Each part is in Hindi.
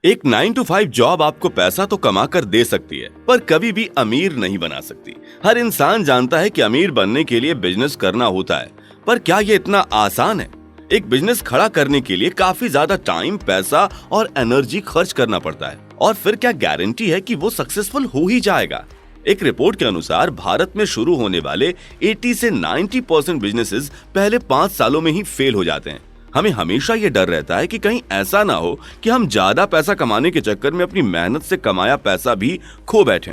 एक 9 to 5 जॉब आपको पैसा तो कमा कर दे सकती है, पर कभी भी अमीर नहीं बना सकती। हर इंसान जानता है कि अमीर बनने के लिए बिजनेस करना होता है, पर क्या ये इतना आसान है? एक बिजनेस खड़ा करने के लिए काफी ज्यादा टाइम, पैसा और एनर्जी खर्च करना पड़ता है, और फिर क्या गारंटी है कि वो सक्सेसफुल हो ही जाएगा? एक रिपोर्ट के अनुसार भारत में शुरू होने वाले 80 से 90% बिजनेसेस पहले 5 सालों में ही फेल हो जाते हैं। हमें हमेशा ये डर रहता है कि कहीं ऐसा ना हो कि हम ज्यादा पैसा कमाने के चक्कर में अपनी मेहनत से कमाया पैसा भी खो बैठें।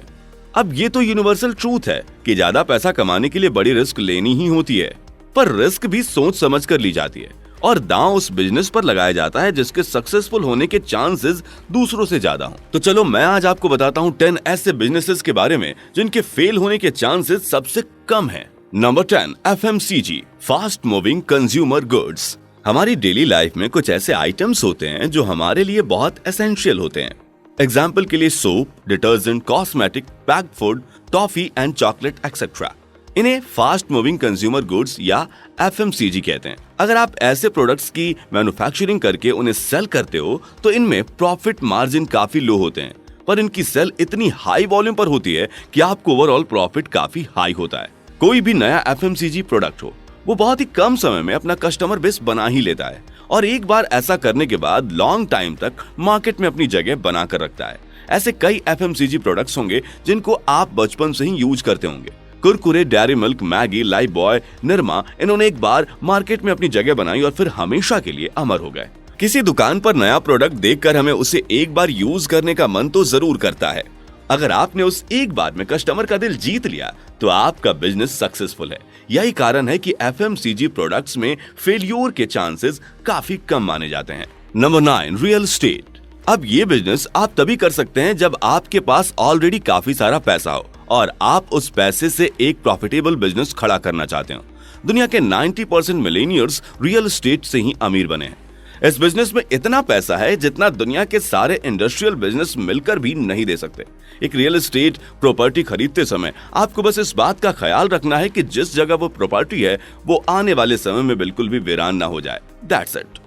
अब ये तो यूनिवर्सल ट्रूथ है कि ज्यादा पैसा कमाने के लिए बड़ी रिस्क लेनी ही होती है, पर रिस्क भी सोच समझ कर ली जाती है और दांव उस बिजनेस पर लगाया जाता है जिसके सक्सेसफुल होने के चांसेस दूसरों से ज्यादा हों। तो चलो मैं आज आपको बताता हूँ 10 ऐसे बिजनेसेस के बारे में जिनके फेल होने के चांसेस सबसे कम हैं। Number 10, FMCG, fast moving consumer goods. हमारी डेली लाइफ में कुछ ऐसे आइटम्स होते हैं जो हमारे लिए बहुत एसेंशियल होते हैं। एग्जाम्पल के लिए soap, detergent, cosmetic, packed food, toffee and chocolate etcetera. इन्हें फास्ट मूविंग कंज्यूमर गुड्स या FMCG कहते हैं। अगर आप ऐसे प्रोडक्ट्स की मैन्युफैक्चरिंग करके उन्हें सेल करते हो तो इनमें प्रॉफिट मार्जिन काफी लो होते हैं, पर इनकी सेल इतनी हाई वॉल्यूम पर होती है कि आपको ओवरऑल प्रॉफिट काफी हाई होता है। कोई भी नया FMCG प्रोडक्ट हो, वो बहुत ही कम समय में अपना कस्टमर बेस बना ही लेता है, और एक बार ऐसा करने के बाद लॉन्ग टाइम तक मार्केट में अपनी जगह बना कर रखता है। ऐसे कई FMCG प्रोडक्ट्स होंगे जिनको आप बचपन से ही यूज करते होंगे। Kurkure, dairy milk, Maggi, life boy, Nirma, इन्होंने एक बार मार्केट में अपनी जगह बनाई और फिर हमेशा के लिए अमर हो गए। किसी दुकान पर नया प्रोडक्ट देखकर हमें उसे एक बार यूज करने का मन तो जरूर करता है। अगर आपने उस एक बार में कस्टमर का दिल जीत लिया तो आपका बिजनेस सक्सेसफुल है। यही कारण है कि FMCG प्रोडक्ट्स में फेल्योर के चांसेस काफी कम माने जाते हैं। Number 9, real estate. अब ये बिजनेस आप तभी कर सकते हैं जब आपके पास ऑलरेडी काफी सारा पैसा हो और आप उस पैसे से एक प्रॉफिटेबल बिजनेस खड़ा करना चाहते हो। दुनिया के 90% मिलेनियर्स रियल एस्टेट से ही अमीर बने हैं। इस बिजनेस में इतना पैसा है जितना दुनिया के सारे इंडस्ट्रियल बिजनेस मिलकर भी नहीं दे सकते। एक रियल एस्टेट प्रॉपर्टी खरीदते समय आपको बस इस बात का ख्याल रखना है कि जिस जगह वो प्रॉपर्टी है वो आने वाले समय में बिल्कुल भी वीरान ना हो जाए। That's it.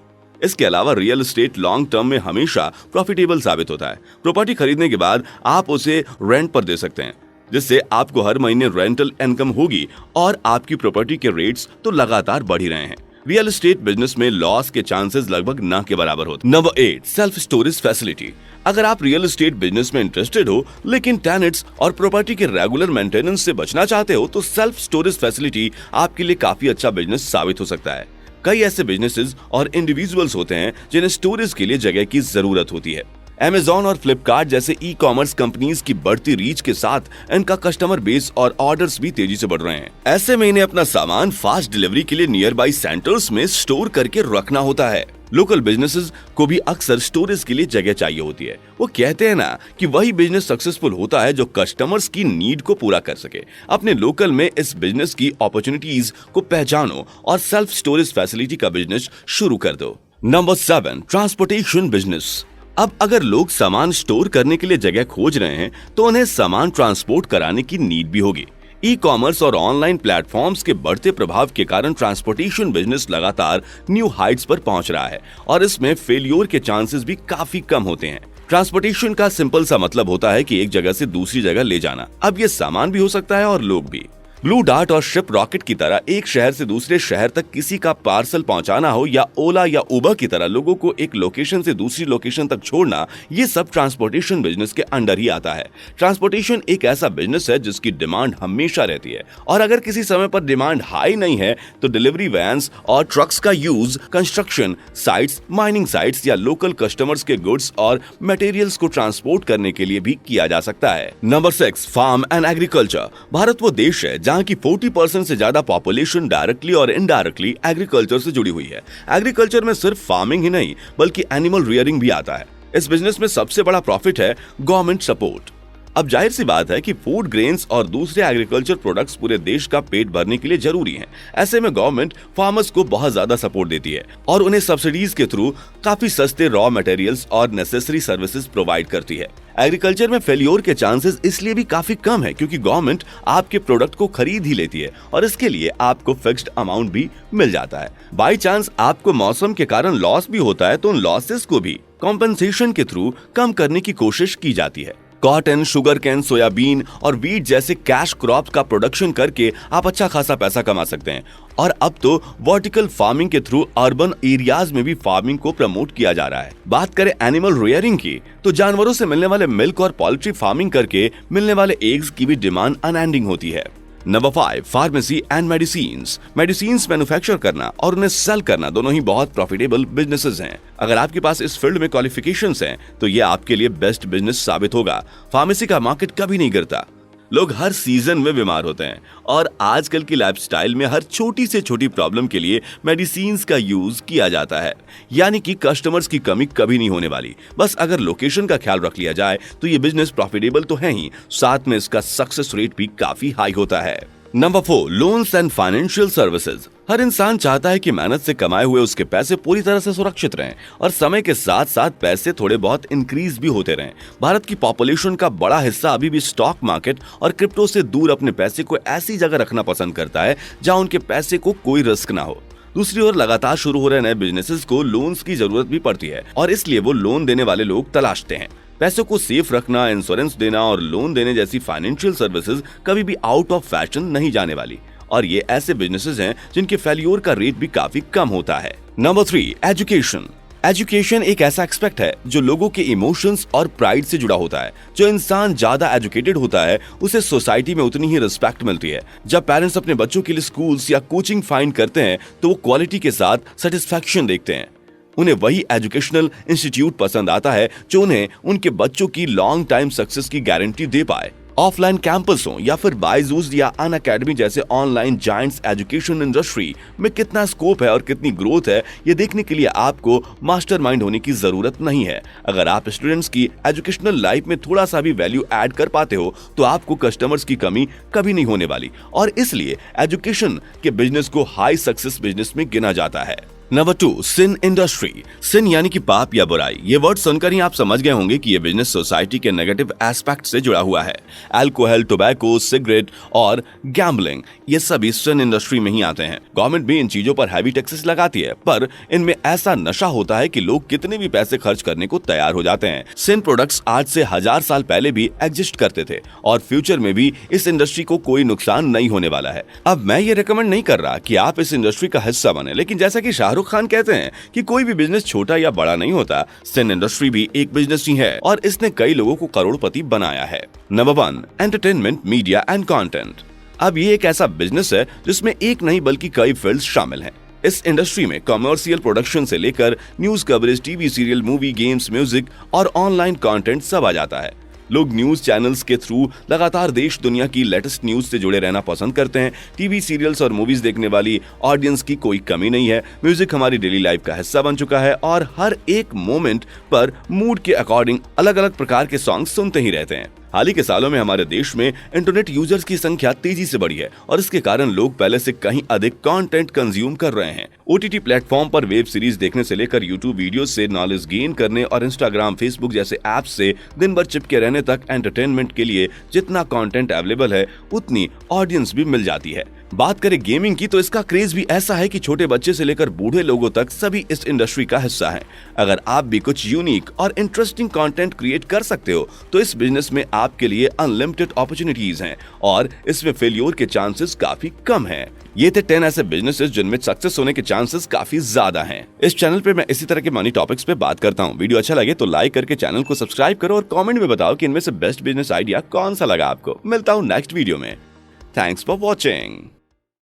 इसके अलावा रियल एस्टेट लॉन्ग टर्म में हमेशा प्रॉफिटेबल साबित होता है। प्रॉपर्टी खरीदने के बाद आप उसे रेंट पर दे सकते हैं, जिससे आपको हर महीने रेंटल इनकम होगी और आपकी प्रॉपर्टी के रेट्स तो लगातार बढ़ ही रहे हैं। रियल एस्टेट बिजनेस में लॉस के चांसेस लगभग ना के बराबर होते। Number 8, self storage facility. अगर आप रियल एस्टेट बिजनेस में इंटरेस्टेड हो लेकिन टेनेंट्स और प्रॉपर्टी के रेगुलर मेंटेनेंस से बचना चाहते हो तो सेल्फ स्टोरेज फैसिलिटी आपके लिए काफी अच्छा बिजनेस साबित हो सकता है। कई ऐसे बिजनेसेस और इंडिविजुअल्स होते हैं जिन्हें स्टोरेज के लिए जगह की जरूरत होती है। Amazon और Flipkart जैसे ई-कॉमर्स कंपनीज की बढ़ती रीच के साथ इनका कस्टमर बेस और ऑर्डर्स भी तेजी से बढ़ रहे हैं। ऐसे में इन्हें अपना सामान फास्ट डिलीवरी के लिए नियर बाई सेंटर्स में स्टोर करके रखना होता है। लोकल बिजनेसेस को भी अक्सर स्टोरेज के लिए जगह चाहिए होती है। वो कहते हैं ना कि वही बिजनेस सक्सेसफुल होता है जो कस्टमर्स की नीड को पूरा कर सके। अपने लोकल में इस बिजनेस की अपॉर्चुनिटीज को पहचानो और सेल्फ स्टोरेज फैसिलिटी का बिजनेस शुरू कर दो। Number 7, transportation business. अब अगर लोग सामान स्टोर करने के लिए जगह खोज रहे हैं तो उन्हें सामान ट्रांसपोर्ट कराने की नीड भी होगी। ई-कॉमर्स और ऑनलाइन प्लेटफॉर्म्स के बढ़ते प्रभाव के कारण ट्रांसपोर्टेशन बिजनेस लगातार न्यू हाइट्स पर पहुंच रहा है और इसमें फेल्योर के चांसेस भी काफी कम होते हैं। ट्रांसपोर्टेशन का सिंपल सा मतलब होता है कि एक जगह से दूसरी जगह ले जाना। अब ये सामान भी हो सकता है और लोग भी। ब्लू डार्ट और शिप रॉकेट की तरह एक शहर से दूसरे शहर तक किसी का पार्सल पहुंचाना हो या ओला या उबर की तरह लोगों को एक लोकेशन से दूसरी लोकेशन तक छोड़ना, ये सब ट्रांसपोर्टेशन बिजनेस के अंडर ही आता है। ट्रांसपोर्टेशन एक ऐसा बिजनेस है जिसकी डिमांड हमेशा रहती है और अगर किसी समय पर डिमांड हाई नहीं है तो डिलीवरी वैन्स और ट्रक्स का use construction sites, mining sites या लोकल कस्टमर्स के गुड्स और मटेरियल्स को ट्रांसपोर्ट करने के लिए भी किया जा सकता है। Number 6, farm and agriculture. Bharat वो देश है जहां की 40% से ज्यादा पॉपुलेशन डायरेक्टली और इनडायरेक्टली एग्रीकल्चर से जुड़ी हुई है। एग्रीकल्चर में सिर्फ फार्मिंग ही नहीं बल्कि एनिमल रियरिंग भी आता है। इस बिजनेस में सबसे बड़ा प्रॉफिट है गवर्नमेंट सपोर्ट। अब जाहिर सी बात है कि फूड ग्रेन्स और दूसरे एग्रीकल्चर प्रोडक्ट्स पूरे देश का पेट भरने के लिए जरूरी हैं। ऐसे में गवर्नमेंट फार्मर्स को बहुत ज्यादा सपोर्ट देती है और उन्हें सब्सिडीज के थ्रू काफी सस्ते रॉ मटेरियल्स और नेसेसरी सर्विसेज प्रोवाइड करती है। एग्रीकल्चर में फेल्योर के चांसेस इसलिए भी काफी कम है क्योंकि गवर्नमेंट आपके प्रोडक्ट को खरीद ही लेती है और इसके लिए आपको फिक्स्ड अमाउंट भी मिल जाता है। बाई चांस आपको मौसम के कारण लॉस भी होता है तो उन लॉसेस को भी कॉम्पेंसेशन के थ्रू कम करने की कोशिश की जाती है। कॉटन, शुगर कैन, सोयाबीन और वीट जैसे कैश क्रॉप्स का प्रोडक्शन करके आप अच्छा खासा पैसा कमा सकते हैं और अब तो वर्टिकल फार्मिंग के थ्रू अर्बन एरियाज में भी फार्मिंग को प्रमोट किया जा रहा है। बात करें एनिमल रेयरिंग की तो जानवरों से मिलने वाले मिल्क और पोल्ट्री फार्मिंग करके मिलने वाले एग्स की भी डिमांड अनएंडिंग होती है। Number 5, pharmacy and medicines. Medicines manufacture करना और उन्हें सेल करना दोनों ही बहुत प्रॉफिटेबल बिजनेसेस हैं। अगर आपके पास इस फील्ड में क्वालिफिकेशंस हैं तो ये आपके लिए बेस्ट बिजनेस साबित होगा। फार्मेसी का मार्केट कभी नहीं गिरता। लोग हर सीजन में बीमार होते हैं और आजकल की लाइफस्टाइल में हर छोटी से छोटी प्रॉब्लम के लिए मेडिसिन्स का यूज किया जाता है, यानी कि कस्टमर्स की कमी कभी नहीं होने वाली। बस अगर लोकेशन का ख्याल रख लिया जाए तो ये बिजनेस प्रॉफिटेबल तो है ही, साथ में इसका सक्सेस रेट भी काफी हाई होता है। Number 4, loans and financial services. हर इंसान चाहता है कि मेहनत से कमाए हुए उसके पैसे पूरी तरह से सुरक्षित रहें और समय के साथ साथ पैसे थोड़े बहुत इंक्रीज भी होते रहें। भारत की पॉपुलेशन का बड़ा हिस्सा अभी भी स्टॉक मार्केट और क्रिप्टो से दूर अपने पैसे को ऐसी जगह रखना पसंद करता है जहां उनके पैसे को कोई रिस्क ना हो। दूसरी ओर लगातार शुरू हो रहे नए बिजनेसेस को लोन्स की जरूरत भी पड़ती है और इसलिए वो लोन देने वाले लोग तलाशते हैं। पैसों को सेफ रखना, इंश्योरेंस देना और लोन देने जैसी फाइनेंशियल सर्विसेज कभी भी आउट ऑफ फैशन नहीं जाने वाली और ये ऐसे बिजनेसेस हैं जिनके फेल्योर का रेट भी काफी कम होता है। Number 3, education. एजुकेशन एक ऐसा एक्सपेक्ट है जो लोगों के इमोशंस और प्राइड से जुड़ा होता है। जो इंसान ज्यादा एजुकेटेड होता है उसे सोसाइटी में उतनी ही रिस्पेक्ट मिलती है। जब पेरेंट्स अपने बच्चों के लिए स्कूल्स या कोचिंग फाइंड करते हैं तो वो क्वालिटी के साथ सेटिस्फैक्शन देखते हैं। उन्हें वही एजुकेशनल इंस्टीट्यूट पसंद आता है जो उन्हें उनके बच्चों की लॉन्ग टाइम सक्सेस की गारंटी दे पाए। ऑफलाइन कैंपस हो या फिर बायजूस या अनअकैडमी जैसे ऑनलाइन जायंट्स, एजुकेशन इंडस्ट्री में कितना स्कोप है और कितनी ग्रोथ है ये देखने के लिए आपको मास्टरमाइंड होने की जरूरत नहीं है। अगर आप स्टूडेंट्स की एजुकेशनल लाइफ में थोड़ा सा भी वैल्यू ऐड कर पाते हो तो आपको कस्टमर्स की कमी कभी नहीं होने वाली और इसलिए एजुकेशन के बिजनेस को हाई सक्सेस बिजनेस में गिना जाता है। नंबर 2, सिन इंडस्ट्री। सिन यानी कि पाप या बुराई। ये वर्ड सुनकर ही आप समझ गए होंगे कि ये बिजनेस सोसाइटी के नेगेटिव एस्पेक्ट से जुड़ा हुआ है। अल्कोहल, टोबैको, सिगरेट और गैम्बलिंग ये सभी सिन इंडस्ट्री में ही आते हैं। गवर्नमेंट भी इन चीजों पर हैवी टैक्सेस लगाती है पर इनमें ऐसा नशा होता है कि लोग कितने भी पैसे खर्च करने को तैयार हो जाते हैं। सिन प्रोडक्ट्स आज से 1000 साल पहले भी एग्जिस्ट करते थे और फ्यूचर में भी इस इंडस्ट्री को कोई नुकसान नहीं होने वाला है। अब मैं ये रिकमेंड नहीं कर रहा कि आप इस इंडस्ट्री का हिस्सा बने, लेकिन जैसा कि शाहरुख खान कहते हैं कि कोई भी बिजनेस छोटा या बड़ा नहीं होता, सिन इंडस्ट्री भी एक बिजनेस ही है और इसने कई लोगों को करोड़पति बनाया है। Number 1, entertainment, media and content. अब ये एक ऐसा बिजनेस है जिसमें एक नहीं बल्कि कई फील्ड्स शामिल हैं। इस इंडस्ट्री में कमर्शियल प्रोडक्शन से लेकर news coverage, TV serial, movie, games, music और ऑनलाइन कंटेंट सब आ जाता है। लोग न्यूज चैनल्स के थ्रू लगातार देश दुनिया की लेटेस्ट न्यूज से जुड़े रहना पसंद करते हैं। टीवी सीरियल्स और मूवीज देखने वाली ऑडियंस की कोई कमी नहीं है। म्यूजिक हमारी डेली लाइफ का हिस्सा बन चुका है और हर एक मोमेंट पर मूड के अकॉर्डिंग अलग अलग प्रकार के सॉन्ग सुनते ही रहते हैं। हाल ही के सालों में हमारे देश में इंटरनेट यूजर्स की संख्या तेजी से बढ़ी है और इसके कारण लोग पहले से कहीं अधिक कंटेंट कंज्यूम कर रहे हैं। ओटीटी प्लेटफॉर्म पर वेब सीरीज देखने से लेकर यूट्यूब वीडियोस से नॉलेज गेन करने और इंस्टाग्राम, फेसबुक जैसे ऐप्स से दिन भर चिपके रहने तक एंटरटेनमेंट के लिए जितना कंटेंट अवेलेबल है उतनी ऑडियंस भी मिल जाती है। बात करें गेमिंग की तो इसका क्रेज भी ऐसा है कि छोटे बच्चे से लेकर बूढ़े लोगों तक सभी इस इंडस्ट्री का हिस्सा हैं। अगर आप भी कुछ यूनिक और इंटरेस्टिंग कंटेंट क्रिएट कर सकते हो तो इस बिजनेस में आपके लिए अनलिमिटेड अपॉर्चुनिटीज हैं और इसमें फेल्योर के चांसेस काफी कम हैं। ये थे 10 ऐसे बिजनेसेस जिनमें सक्सेस होने के चांसेस काफी ज्यादा हैं। इस चैनल पे मैं इसी तरह के मनी टॉपिक्स पे बात करता हूँ। वीडियो अच्छा लगे तो लाइक करके चैनल को सब्सक्राइब करो और कमेंट में बताओ कि इनमें से बेस्ट बिजनेस आइडिया कौन सा लगा आपको। मिलता हूँ नेक्स्ट वीडियो में। Thanks for watching.